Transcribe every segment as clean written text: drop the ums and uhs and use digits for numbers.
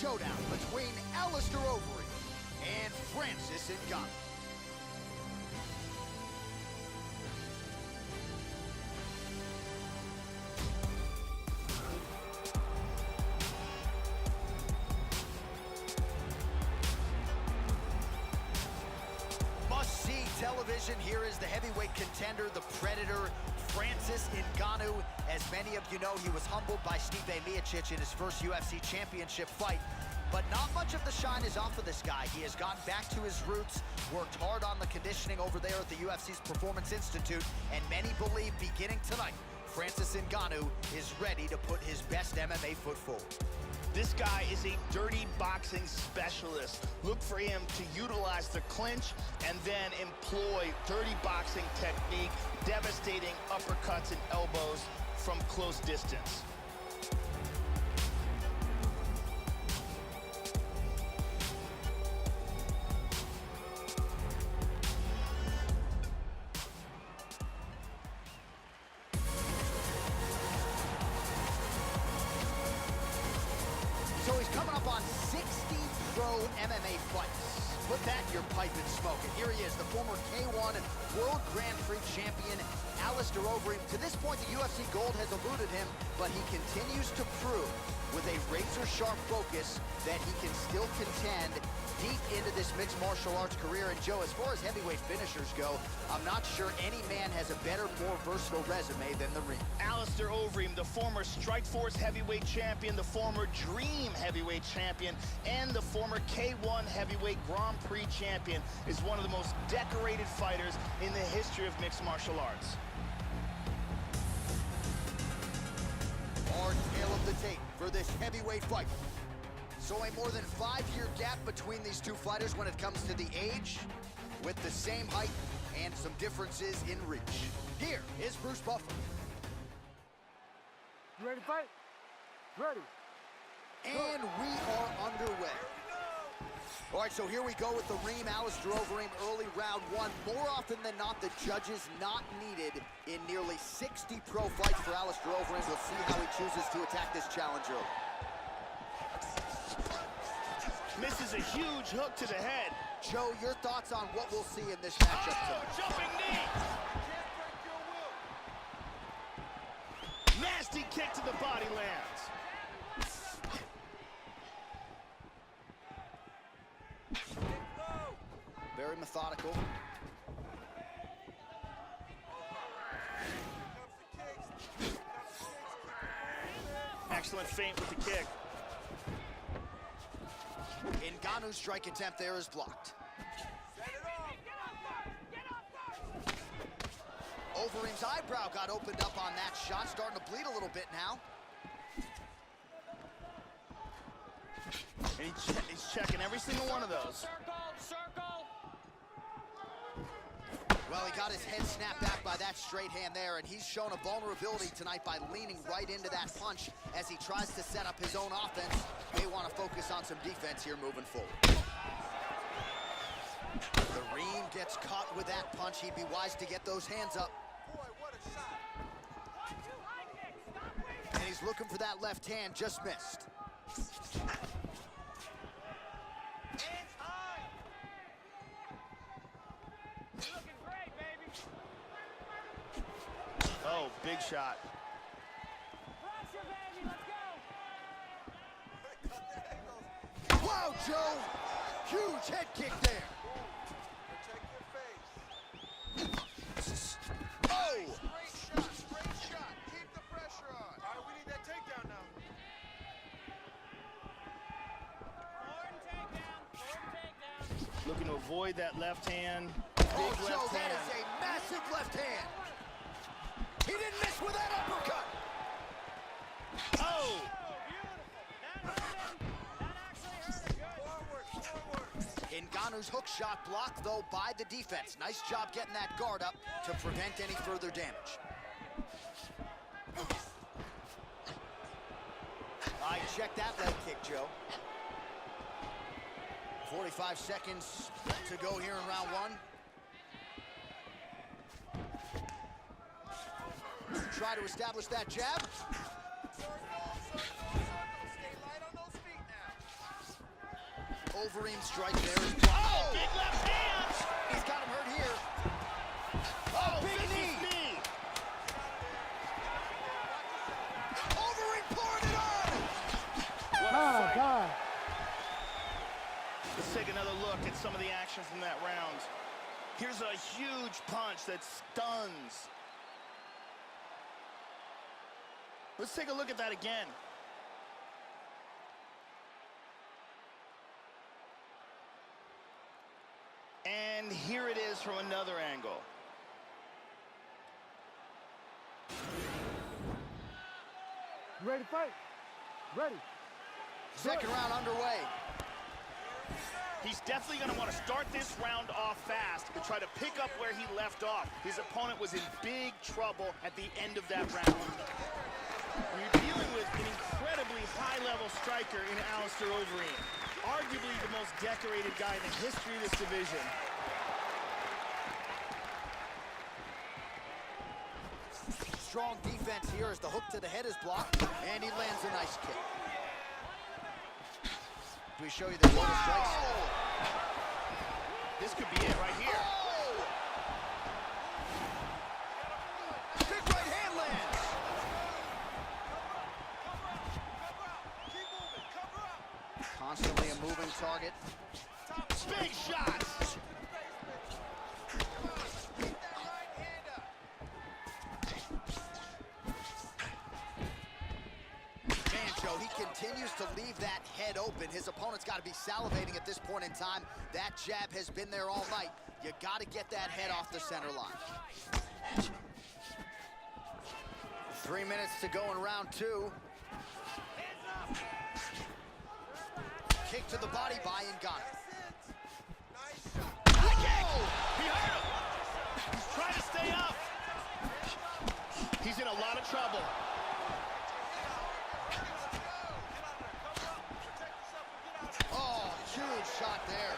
showdown between Alistair Oveerem and Francis Ngannou. Must-see television. Here is the heavyweight contender, the Predator, Francis Ngannou. As many of you know, he was humbled by Stipe Miocic in his first UFC championship fight. But not much of the shine is off of this guy. He has gotten back to his roots, worked hard on the conditioning over there at the UFC's Performance Institute, and many believe beginning tonight, Francis Ngannou is ready to put his best MMA foot forward. This guy is a dirty boxing specialist. Look for him to utilize the clinch and then employ dirty boxing technique, devastating uppercuts and elbows from close distance. So he's coming up on 60 pro MMA fights. Put that in your pipe and smoke. And here he is, the former K1 World Grand Prix champion, Alistair Oveerem. To this point, the UFC gold has eluded him, but he continues to prove with a razor-sharp focus that he can still contend deep into this mixed martial arts career. And Joe, as far as heavyweight finishers go, I'm not sure any man has a better, more versatile resume than the ring. Alistair Oveerem, the former Strikeforce heavyweight champion, the former Dream heavyweight champion, and the former K1 heavyweight Grand Prix champion, is one of the most decorated fighters in the history of mixed martial arts. Our tale of the tape for this heavyweight fight. So a more than 5-year gap between these two fighters when it comes to the age, with the same height and some differences in reach. Here is Bruce Buffer. You ready to fight? Ready. And we are underway. All right, so here we go with the Reem, Alistair Oveerem, early round one. More often than not, the judges not needed in nearly 60 pro fights for Alistair Oveerem. We'll see how he chooses to attack this challenger. Misses a huge hook to the head. Joe, your thoughts on what we'll see in this matchup tonight? Jumping knee. Nasty kick to the body lands. Very methodical. Excellent feint with the kick. Ngannou's strike attempt there is blocked. Overeem's eyebrow got opened up on that shot, starting to bleed a little bit now. And he's checking every single one of those. Well, he got his head snapped back by that straight hand there, and he's shown a vulnerability tonight by leaning right into that punch as he tries to set up his own offense. May want to focus on some defense here moving forward. The Reem gets caught with that punch. He'd be wise to get those hands up. Boy, what a shot. And he's looking for that left hand, just missed. Oh, big shot. Pressure, baby, let's go. Wow, Joe! Huge head kick there. Protect your face. Oh! Great shot. Keep the pressure on. All right, we need that takedown now. Looking to avoid that left hand. Oh, Big Joe, left that hand. is a massive left hand. He didn't miss with that uppercut. Oh! Ngannou's hook shot blocked, though, by the defense. Nice job getting that guard up to prevent any further damage. I check that leg kick, Joe. 45 seconds to go here in round one. Try to establish that jab. Stay light on those feet now. Overeem strike there is blocked. Oh, big left hands! He's got him hurt here. Oh, big vicious knee. knee! Overeem pouring it on! What a fight. Let's take another look at some of the action from that round. Here's a huge punch that stuns. Let's take a look at that again. And here it is from another angle. Ready to fight? Ready. Second round underway. He's definitely going to want to start this round off fast and try to pick up where he left off. His opponent was in big trouble at the end of that round. When you're dealing with an incredibly high-level striker in Alistair Oveerem, arguably the most decorated guy in the history of this division. Strong defense here as the hook to the head is blocked, and he lands a nice kick. Do we show you the total strikes? This could be it right here. Oh! Big right hand lands. Constantly a moving target. Big shots. He continues to leave that head open. His opponent's got to be salivating at this point in time. That jab has been there all night. You got to get that head off the center line. 3 minutes to go in round two. Kick to the body by Ngannou. Oh! He hurt him. He's trying to stay up. He's in a lot of trouble. Oh, huge shot there.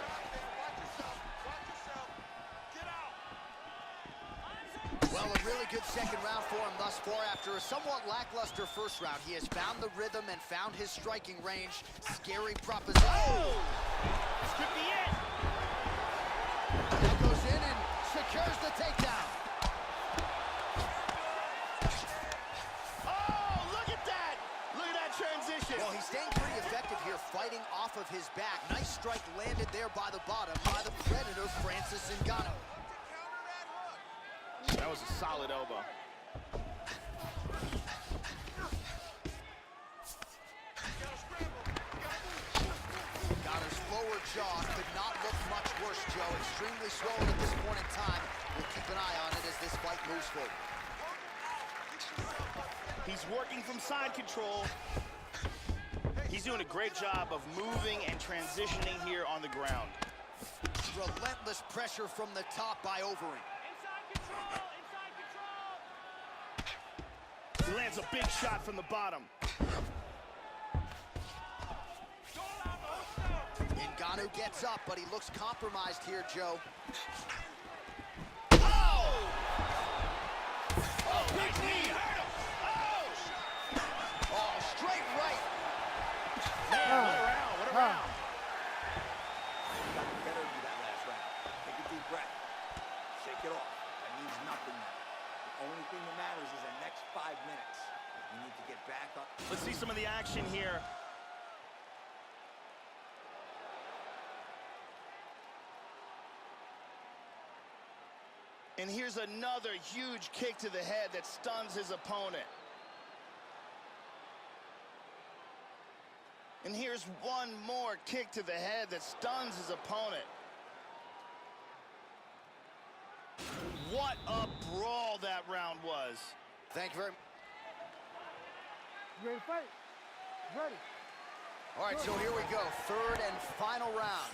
Well, a really good second round for him thus far. After a somewhat lackluster first round, he has found the rhythm and found his striking range. Scary proposition. Oh! This could be it. Now goes in and secures the takedown. Oh, look at that! Look at that transition. Well, he's staying pretty effective here, fighting off of his back. Nice strike landed there by the bottom by the Predator, Francis Ngannou. That was a solid elbow. Ngannou's lower jaw could not look much worse, Joe. Extremely swollen at this point in time. We'll keep an eye on it as this fight moves forward. He's working from side control. He's doing a great job of moving and transitioning here on the ground. Relentless pressure from the top by Oveerem. He lands a big shot from the bottom. Ngannou gets up, but he looks compromised here, Joe. Oh! Oh, big knee! Oh! Oh, straight right. Man, what a round, what a round. You got better than that last round. Take a deep breath. Shake it off. That means nothing now. The only thing that matters is the next 5 minutes. You need to get back up. Let's see some of the action here. And here's another huge kick to the head that stuns his opponent. And here's one more kick to the head that stuns his opponent. What a brawl that round was. Thank you very much. Ready to fight? Ready. All right, so here we go. Third and final round.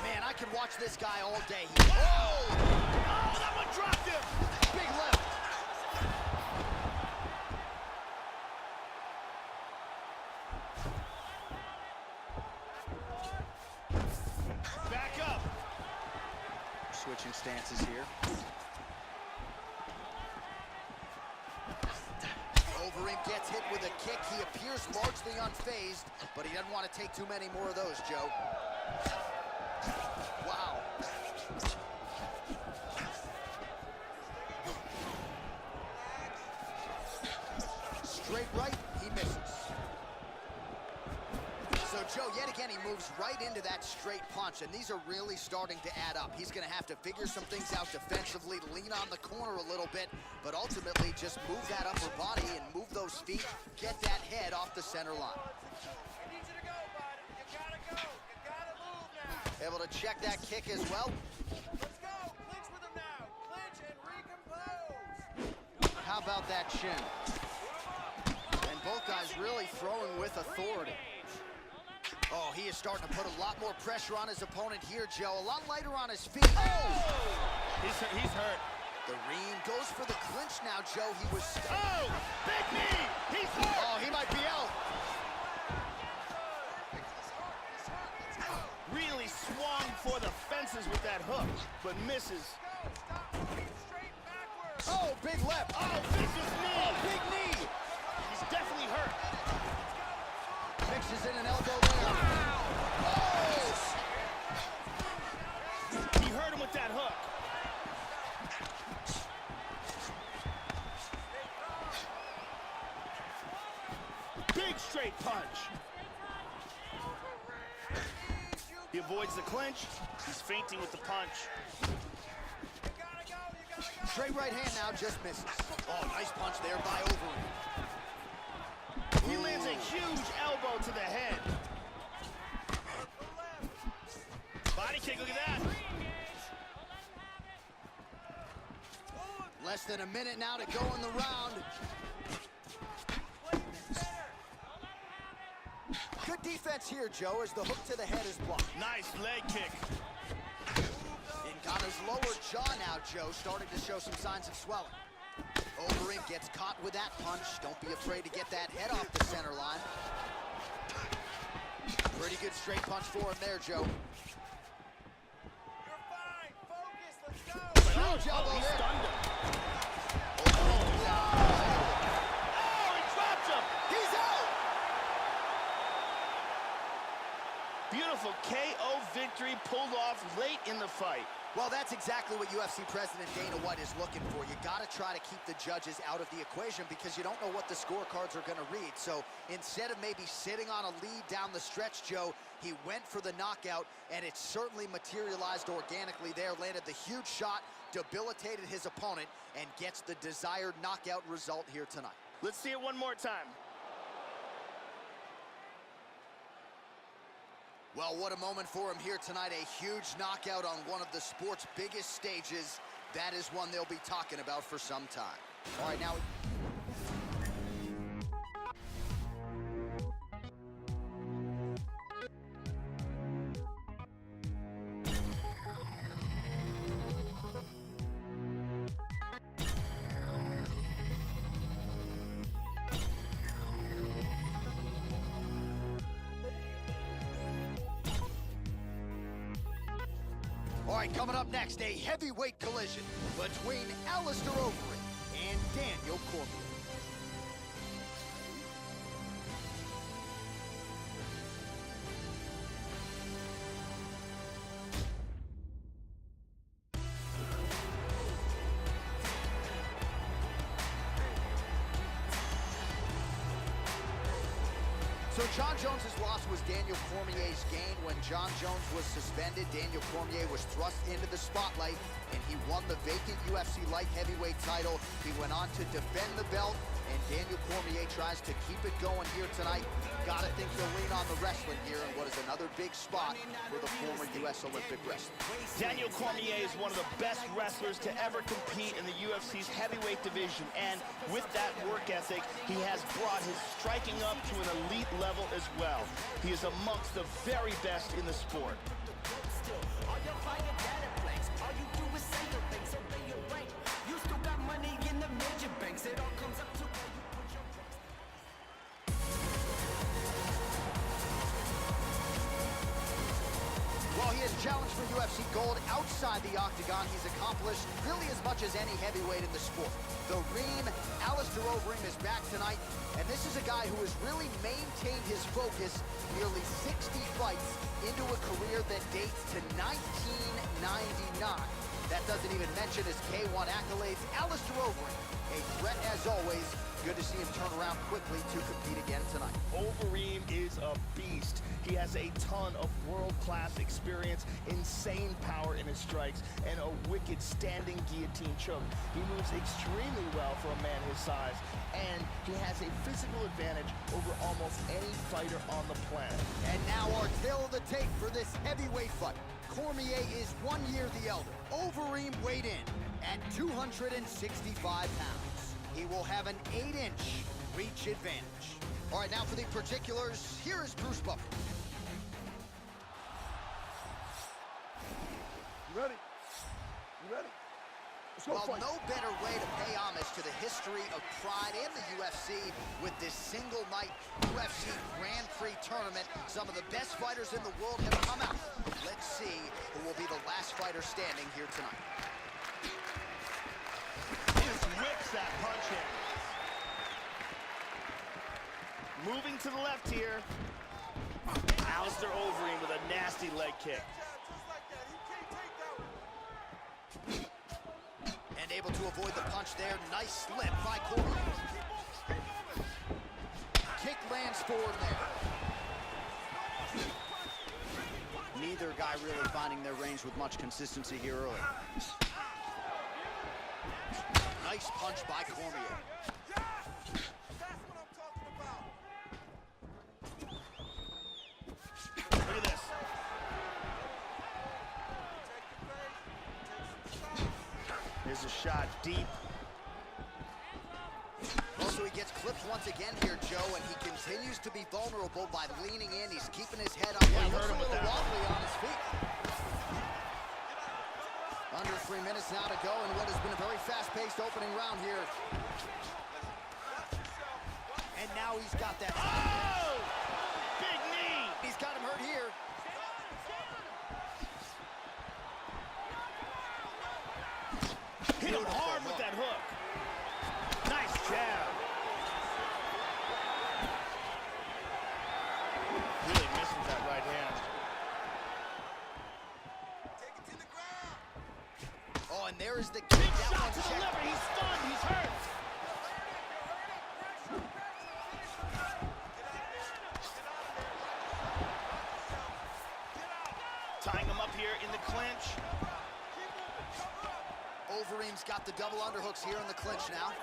Man, I could watch this guy all day. Oh! Oh, that one dropped him! Big left. Back up. Switching stances here. Oveerem gets hit with a kick. He appears largely unfazed, but he doesn't want to take too many more of those, Joe. Wow. Straight right, he misses. So, Joe, yet again, he moves right into that straight punch, and these are really starting to add up. He's going to have to figure some things out defensively, lean on the corner a little bit, but ultimately just move that upper body and move those feet, get that head off the center line. I need you to go, bud. You gotta go. You gotta move now. Able to check that kick as well. Let's go. Clinch with him now. Clinch and recompose. How about that shin? And both guys really throwing with authority. Oh, he is starting to put a lot more pressure on his opponent here, Joe. A lot lighter on his feet. Oh! He's hurt. The Reem goes for the clinch now, Joe. He was... Oh! Big knee! He's hurt! Oh, he might be out. Really swung for the fences with that hook, but misses. Stop moving straight backwards. Oh, big left. Oh, vicious knee! Oh, big knee. He's definitely hurt. Mixes in an elbow there. Wow! Oh! He hurt him with that hook. Big straight punch. He avoids the clinch. He's feinting with the punch. Straight right hand now, just misses. Oh, nice punch there by Oveerem. He lands a huge elbow to the head. Body kick, look at that. Less than a minute now to go in the round. Good defense here, Joe, as the hook to the head is blocked. Nice leg kick. In got his lower jaw now, Joe, starting to show some signs of swelling. Oveerem gets caught with that punch. Don't be afraid to get that head off the center line. Pretty good straight punch for him there, Joe. You're fine. Focus. Let's go. Huge elbow he there. stunned him. Oh, he dropped him. He's out! Beautiful KO victory pulled off late in the fight. Well, that's exactly what UFC President Dana White is looking for. You got to try to keep the judges out of the equation because you don't know what the scorecards are going to read. So instead of maybe sitting on a lead down the stretch, Joe, he went for the knockout, and it certainly materialized organically there. Landed the huge shot, debilitated his opponent, and gets the desired knockout result here tonight. Let's see it one more time. Well, what a moment for him here tonight. A huge knockout on one of the sport's biggest stages. That is one they'll be talking about for some time. All right, now... All right, coming up next, a heavyweight collision between Alistair Oveerem and Daniel Cormier. So John Jones's loss was Daniel Cormier's gain. When John Jones was suspended, Daniel Cormier was thrust into the spotlight, and he won the vacant UFC light heavyweight title. He went on to defend the belt, and Daniel Cormier tries to keep it going here tonight. Gotta think he'll lean on the wrestling here in what is another big spot for the former U.S. Olympic wrestler. Daniel Cormier is one of the best wrestlers to ever compete in the UFC's heavyweight division, and with that work ethic, he has brought his striking up to an elite level as well. He is amongst the very best in the sport. Well, he has challenge for UFC gold outside the octagon. He's accomplished really as much as any heavyweight in the sport. The Reem, Alistair Oveerem, is back tonight, and this is a guy who has really maintained his focus nearly 60 fights into a career that dates to 1999. That doesn't even mention his K1 accolades. Alistair Oveerem, a threat as always. Good to see him turn around quickly to compete again tonight. Oveerem is a beast. He has a ton of world-class experience, insane power in his strikes, and a wicked standing guillotine choke. He moves extremely well for a man his size, and he has a physical advantage over almost any fighter on the planet. And now our tale of the tape for this heavyweight fight. Cormier is 1 year the elder. Overeem weighed in at 265 pounds. He will have an 8-inch reach advantage. All right, now for the particulars, here is Bruce Buffer. You ready? You ready? Let's go. Well, no better way to pay homage to the history of pride in the UFC with this single night UFC Grand Prix tournament. Some of the best fighters in the world have come out. Let's see who will be the last fighter standing here tonight. Just whips that punch in. Moving to the left here. Alistair Oveerem with a nasty leg kick. Just like that. He can't take that one. And able to avoid the punch there. Nice slip by Cormier. Kick lands forward there. Neither guy really finding their range with much consistency here early. Nice punch by Cormier. That's what I'm talking about. Look at this. Here's a shot deep. Also, he gets clipped once again here, Joe, and he continues to be vulnerable by leaning in. He's keeping his head up. Yeah, He hurt looks a him with little that. wobbly on his feet. Under 3 minutes now to go in what has been a very fast-paced opening round here. And now he's got that. Oh! Big knee! He's got him hurt here. Hit him hard with that hook. Nice jab. Really missed with that right hand. Take it to the ground. Oh, and there is the kick. Big That shot one's to the checked. liver. He's stunned. He's hurt. Tying him up here in the clinch. Overeem's got the double underhooks here in the clinch now.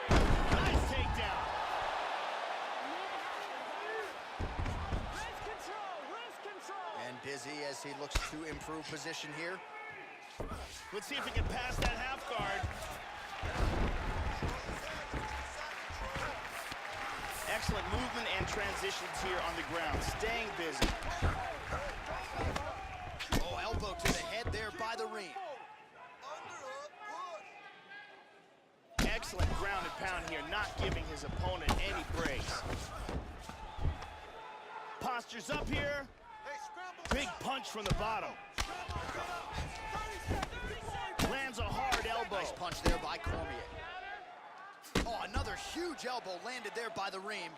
Nice takedown. And busy as he looks to improve position here. Let's see if he can pass that half guard. Excellent movement and transitions here on the ground. Staying busy. Oh, elbow to the head there by the Reem. Underhook push. Excellent ground and pound here, not giving his opponent any breaks. Postures up here. Hey, scramble. Big punch from the bottom. Lands a hard elbow. Nice punch there by Cormier. Oh, another huge elbow landed there by the Reem.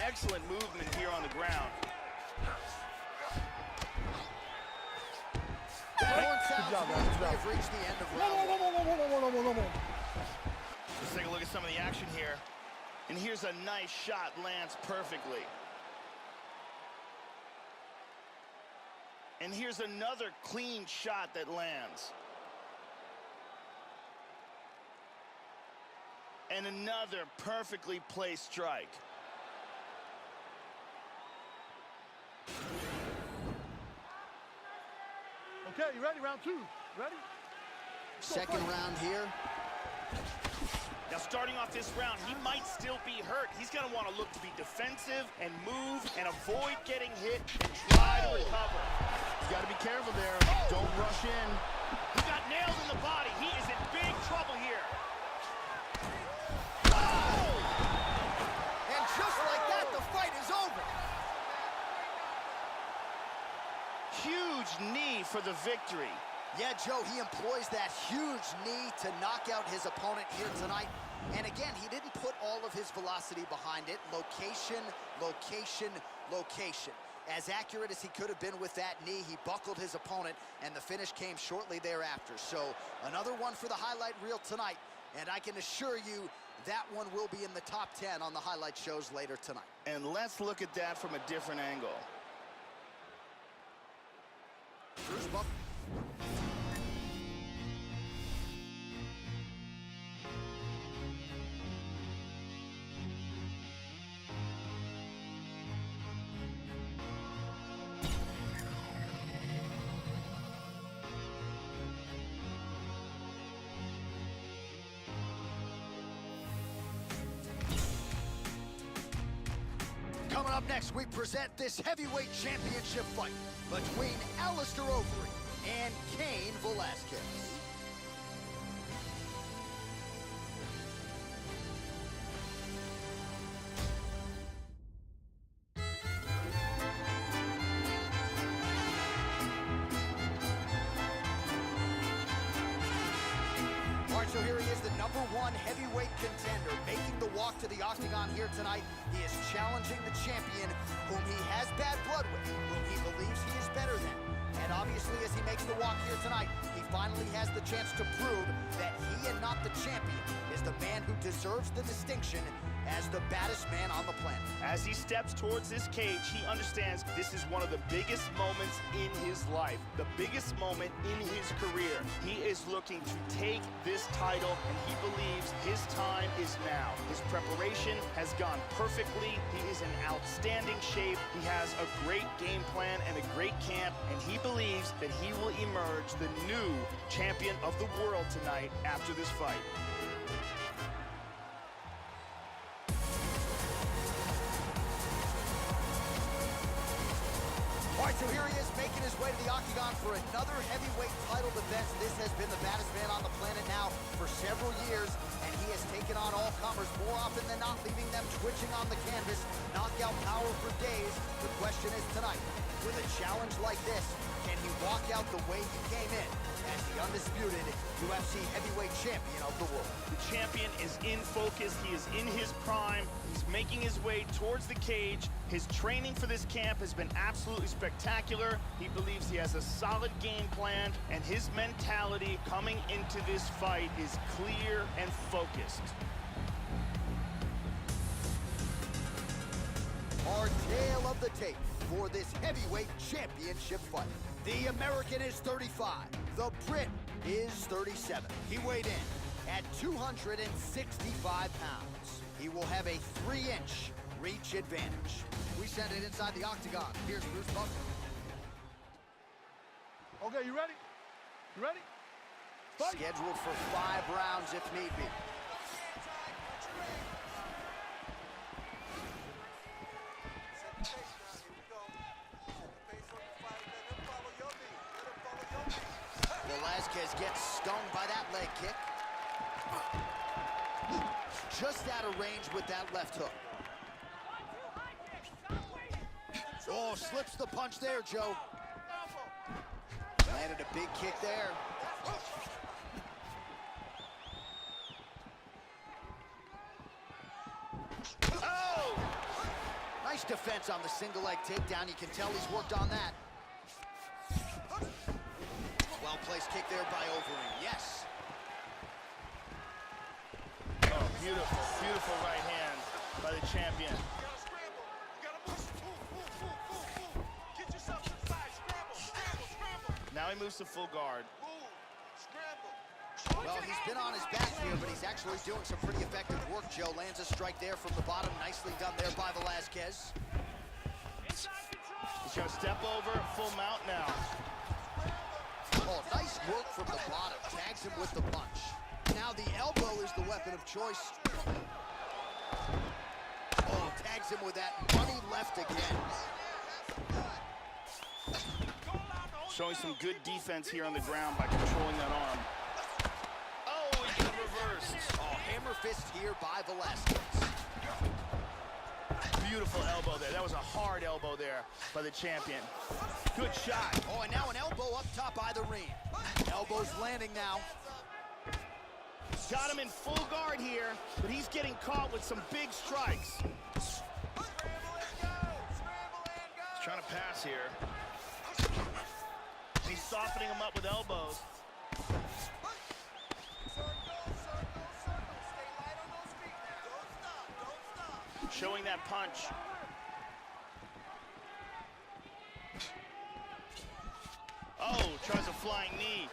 Excellent movement here on the ground. Horn sounds job, man. means Good we job. have reached the end of round one. Let's take a look at some of the action here. And here's a nice shot, lands perfectly. And here's another clean shot that lands. And another perfectly placed strike. Okay, you ready? Round two. Ready? Second round here. Now starting off this round, he might still be hurt. He's gonna want to look to be defensive and move and avoid getting hit and try to recover. You gotta be careful there. Don't rush in. He got nailed in the body. He is in big trouble here. And just like that, the fight is over. huge knee for the victory. Yeah, Joe, he employs that huge knee to knock out his opponent here tonight. And again, he didn't put all of his velocity behind it. Location, location, location. As accurate as he could have been with that knee, he buckled his opponent, and the finish came shortly thereafter. So another one for the highlight reel tonight, and I can assure you that one will be in the top 10 on the highlight shows later tonight. And let's look at that from a different angle. Bruce Buck. Coming up next, we present this heavyweight championship fight between Alistair Oveerem and Cain Velasquez. All right, so here he is, the #1 heavyweight contender, making the walk to the octagon here tonight. He is challenging the champion, whom he has bad blood with, whom he believes he is better than. And obviously, as he makes the walk here tonight, he finally has the chance to prove that he and not the champion is the man who deserves the distinction as the baddest man on the planet. As he steps towards this cage, he understands this is one of the biggest moments in his life, the biggest moment in his career. He is looking to take this title, and he believes his time is now. His preparation has gone perfectly. He is in outstanding shape. He has a great game plan and a great camp, and he believes that he will emerge the new champion of the world tonight after this fight. All right, so here he is making his way to the octagon for another heavyweight title defense. This has been the baddest man on the planet now for several years, and he has taken on all comers more often than not, leaving them twitching on the canvas. Knockout power for days. The question is tonight, with a challenge like this, can he walk out the way he came in as the undisputed UFC heavyweight champion of the world? The champion is in focus. He is in his prime. He's making his way towards the cage. His training for this camp has been absolutely spectacular. He believes he has a solid game plan, and his mentality coming into this fight is clear and focused. Our tale of the tape for this heavyweight championship fight. The American is 35. The Brit is 37. He weighed in at 265 pounds. He will have a 3-inch reach advantage. We send it inside the octagon. Here's Bruce Buck. Okay, you ready? You ready? Fight. Scheduled for 5 rounds if need be. Velasquez gets stung by that leg kick. Just out of range with that left hook. Oh, slips the punch there, Joe. Landed a big kick there. Oh! Nice defense on the single leg takedown. You can tell he's worked on that. Well-placed kick there by Oveerem. Yes. Oh, beautiful, beautiful right hand by the champion. You gotta scramble. You gotta move. Get yourself to the side. Scramble. Now he moves to full guard. Move. Scramble. Well, he's been on his back here, but he's actually doing some pretty effective work, Joe. Lands a strike there from the bottom. Nicely done there by Velasquez. He's gonna step over, full mount now. Oh, nice work from the bottom. Tags him with the punch. Now the elbow is the weapon of choice. Oh, tags him with that money left again. Showing some good defense here on the ground by controlling that arm. Oh, he got reversed. Oh, hammer fist here by Velasquez. Beautiful elbow there. That was a hard hard elbow there by the champion. Good shot. Oh, and now an elbow up top by the ring. Elbows landing now. Got him in full guard here, but he's getting caught with some big strikes. He's trying to pass here. He's softening him up with elbows. Showing that punch. Oh, tries a flying knee.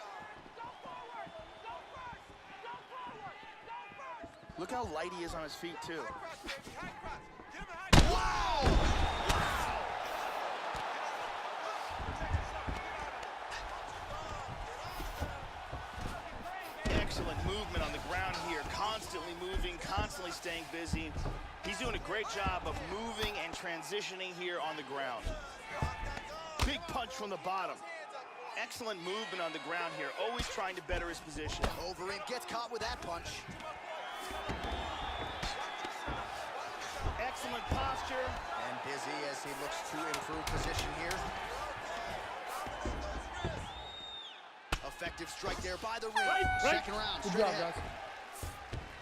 Look how light he is on his feet, too. Wow! Excellent movement on the ground here. Constantly moving, constantly staying busy. He's doing a great job of moving and transitioning here on the ground. Big punch from the bottom. Excellent movement on the ground here. Always trying to better his position. Oveerem gets caught with that punch. Excellent posture. And busy as he looks to improve position here. Effective strike there by the ring. Second round, straight ahead.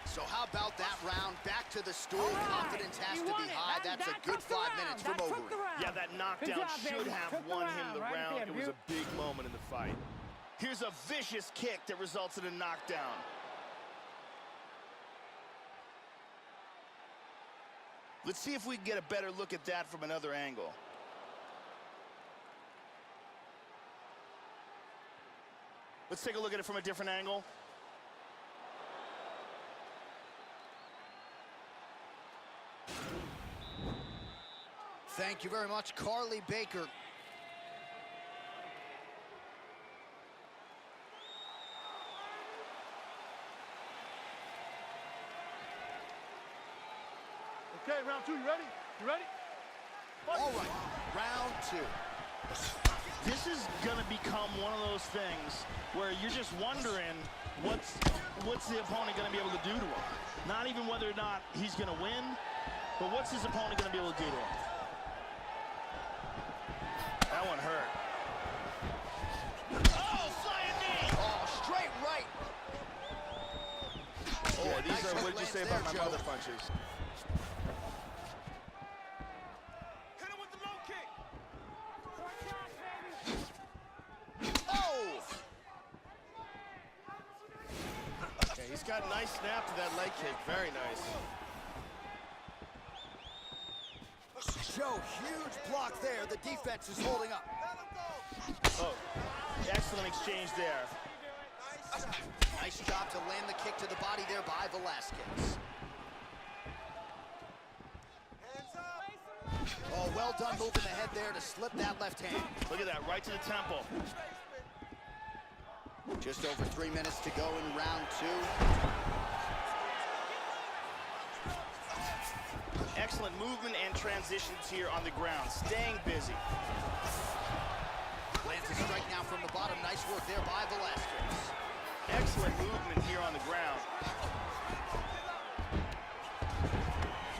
So how about that round? Back to the stool. Confidence has to be high. That's a good 5 minutes from Oveerem. Yeah, that knockdown should have won him the round. It was a big moment in the fight. Here's a vicious kick that results in a knockdown. Let's see if we can get a better look at that from another angle. Let's take a look at it from a different angle. Thank you very much, Carly Baker. Okay, round two, you ready? You ready? All right, round two. This is gonna become one of those things where you're just wondering what's the opponent gonna be able to do to him. Not even whether or not he's gonna win, but what's his opponent gonna be able to do to him? That one hurt. Oh, flying knee! Oh, straight right. Oh, yeah, these nice are hook what you lands say there, about my Joe. mother punches. Hit him with the low kick. Oh! Okay, he's got a nice snap to that leg kick. Very nice. Joe, huge block there. The defense is holding up. Oh, excellent exchange there. Nice job to land the kick to the body there by Velasquez. Oh, well done moving the head there to slip that left hand. Look at that, right to the temple. Just over 3 minutes to go in round two. Excellent movement and transitions here on the ground. Staying busy. Lands a strike now from the bottom. Nice work there by Velasquez. Excellent movement here on the ground.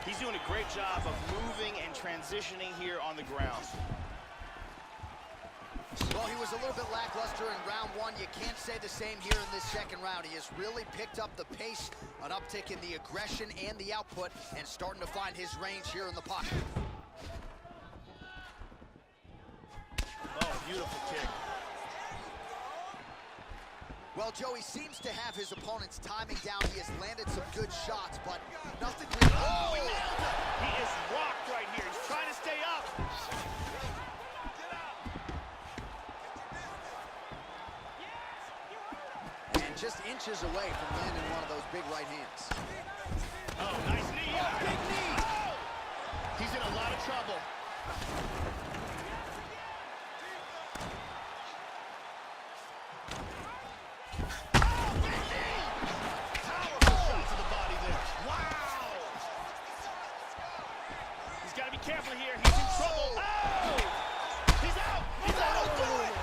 He's doing a great job of moving and transitioning here on the ground. Well, he was a little bit lackluster in round one. You can't say the same here in this second round. He has really picked up the pace, an uptick in the aggression and the output, and starting to find his range here in the pocket. Oh, beautiful kick. Well, Joe, he seems to have his opponent's timing down. He has landed some good shots, but nothing really. Oh, he nailed it. He is rocked right here. He's trying to stay up. And just inches away from landing one of those big right hands. Oh, nice knee. Oh, big knee. Oh! He's in a lot of trouble. Careful here, he's in trouble. Oh! He's out! He's out! Don't do it!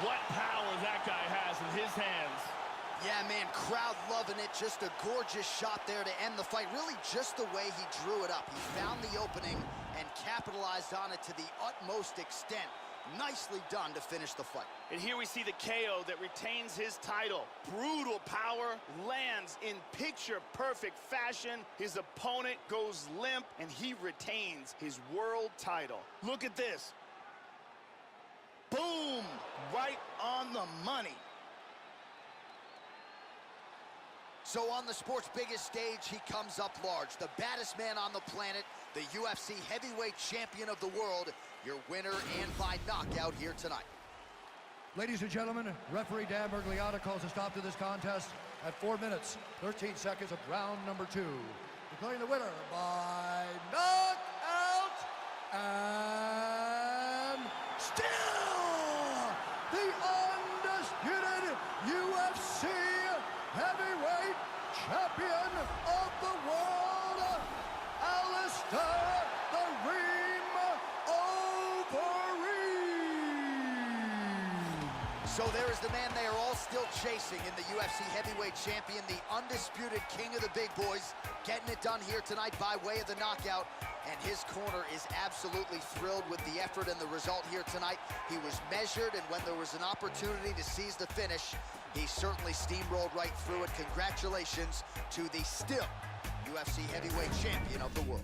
What power that guy has in his hands. Yeah, man, crowd loving it. just a gorgeous shot there to end the fight. Really just the way he drew it up. He found the opening and capitalized on it to the utmost extent. Nicely done to finish the fight. And here we see the KO that retains his title. Brutal power, lands in picture-perfect fashion. His opponent goes limp, and he retains his world title. Look at this. Boom! Right on the money. So on the sport's biggest stage, he comes up large. The baddest man on the planet, the UFC heavyweight champion of the world, your winner and by knockout here tonight. Ladies and gentlemen, referee Dan Bergliotta calls a stop to this contest at 4 minutes, 13 seconds of round number 2. Declaring the winner by knockout and still the undisputed UFC heavyweight champion of the world, Alistair Oveerem. So there is the man they are all still chasing in the UFC heavyweight champion, the undisputed king of the big boys, getting it done here tonight by way of the knockout. And his corner is absolutely thrilled with the effort and the result here tonight. He was measured, and when there was an opportunity to seize the finish, he certainly steamrolled right through it. Congratulations to the still UFC heavyweight champion of the world.